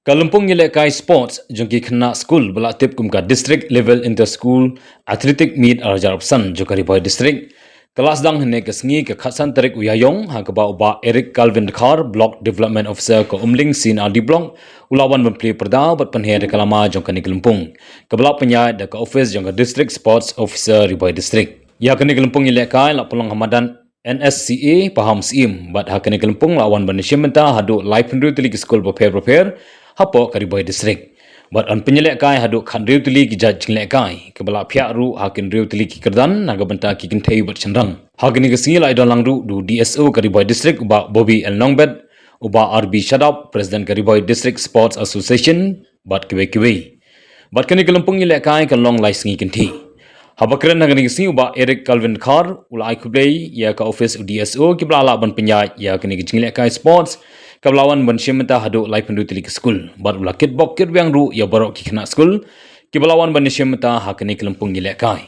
Kalumpong Yelekai Sports jongki khna school bala tip kumka district level inter school athletic meet arjar opsan jokari boy district kelas dang hene kesngi ke khasan tarik uyayong ha keba uba Eric Calvin Khar block development officer ko umling sin adi blong ulawan mempli perda bat penhe de kalama jongkani Kalumpong kebala penya de ka office jongka district sports officer Ribhoi district ya kani Kalumpong Yelekai la pulang hamadan NSCA paham sim bat ha kani Kalumpong lawan banishimenta hadu live pendru tili school prepare hapo Ribhoi district bat an penyelek kai haduk khan riu tili ki jaj jinglek kai kebala pihak ru hakin riu tili ki kerdan naga benta ki kinthei bat chendang hakini ke singil idol langru du DSO Ribhoi district uba Bobby L Nongbet uba RB Shadap president Ribhoi district sports association bat kiwe bat kani Kalumpong yelek kai kan long lai singi kinthi habakren nagani singi uba Eric Calvin Khar ulai kublei Iaka office DSO kibla la ban penya ya kani jinglek kai sports kablawan banshimenta hadu lai pendu tili ke school bar ula kitbok kirbyang ru ya barok ki khna school kiblawan banshimenta hakani Kalumpong yelek kai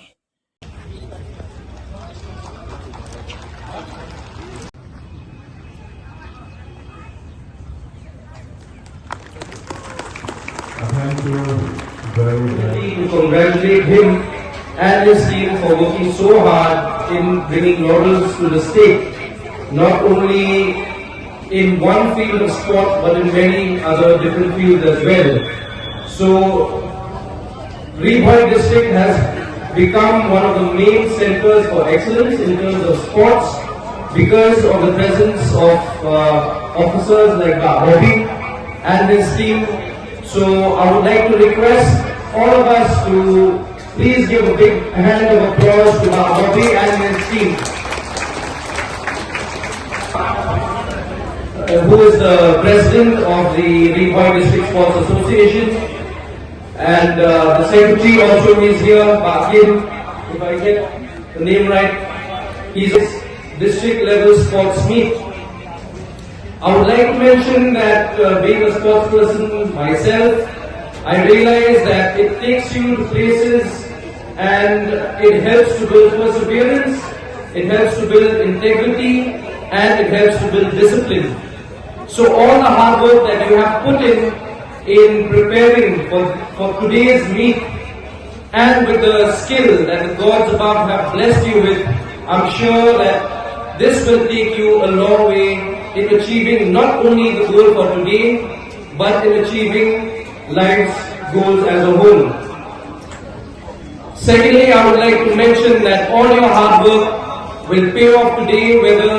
to congratulate him and his team for working so hard in bringing laurels to the state, not only in one field of sport but in many other different fields as well. So Ribhoi district has become one of the main centers for excellence in terms of sports because of the presence of officers like Bobby and his team. So I would like to request all of us to please give a big hand of applause to Bobby and his team, who is the president of the Ribhoi District Sports Association, and the secretary also is here, Bakin, if I get the name right. He's a district level sports meet. I would like to mention that being a sports person myself, I realize that it takes you to places and it helps to build perseverance, it helps to build integrity, and it helps to build discipline. So all the hard work that you have put in preparing for today's meet, and with the skill that the gods above have blessed you with, I'm sure that this will take you a long way in achieving not only the goal for today, but in achieving life's goals as a whole. Secondly, I would like to mention that all your hard work will pay off today, whether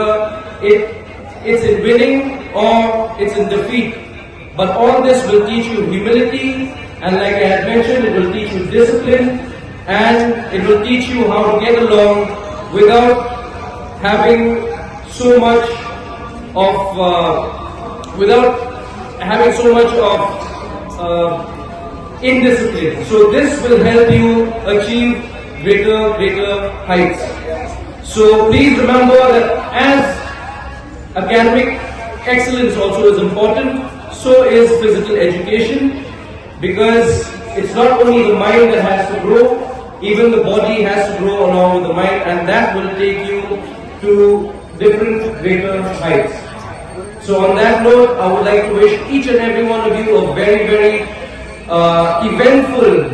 it's in winning or it's in defeat. But all this will teach you humility, and like I had mentioned, it will teach you discipline, and it will teach you how to get along without having so much of indiscipline. So this will help you achieve greater heights. So please remember that as academic excellence also is important, so is physical education, because it's not only the mind that has to grow, even the body has to grow along with the mind, and that will take you to different greater heights. So on that note, I would like to wish each and every one of you a very eventful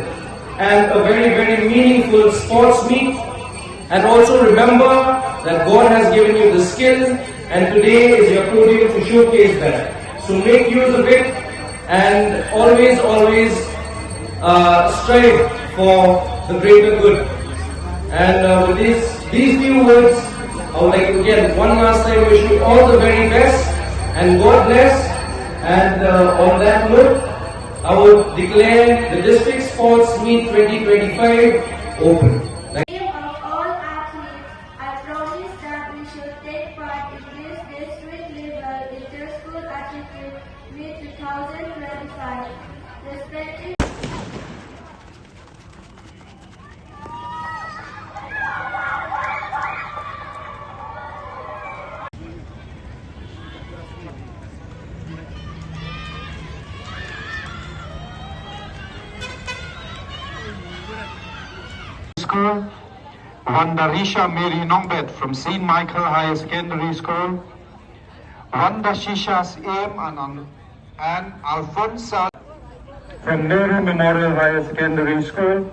and a very meaningful sports meet. And also remember that God has given you the skill, and today is your podium to showcase that. So make use of it, and always strive for the greater good. And with these few words, I would like to again one last time wish you all the very best, and God bless. And on that note, I would declare the District Sports Meet 2025 open. All athletes, I promise that we should take part in this district level inter-school athletic meet 2025. Respecting School, Wandarisha Mary Nongbet from St. Michael Higher Secondary School, Wanda Shisha's Aim and Alfonso from Nehru Memorial Higher Secondary School.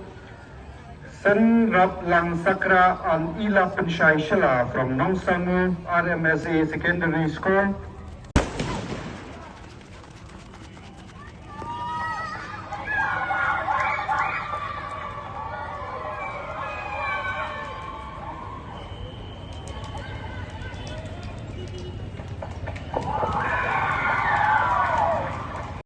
Sen Rap Lang Sakra An Ila Penshai Shila from Nong Sangu RMSA Secondary School.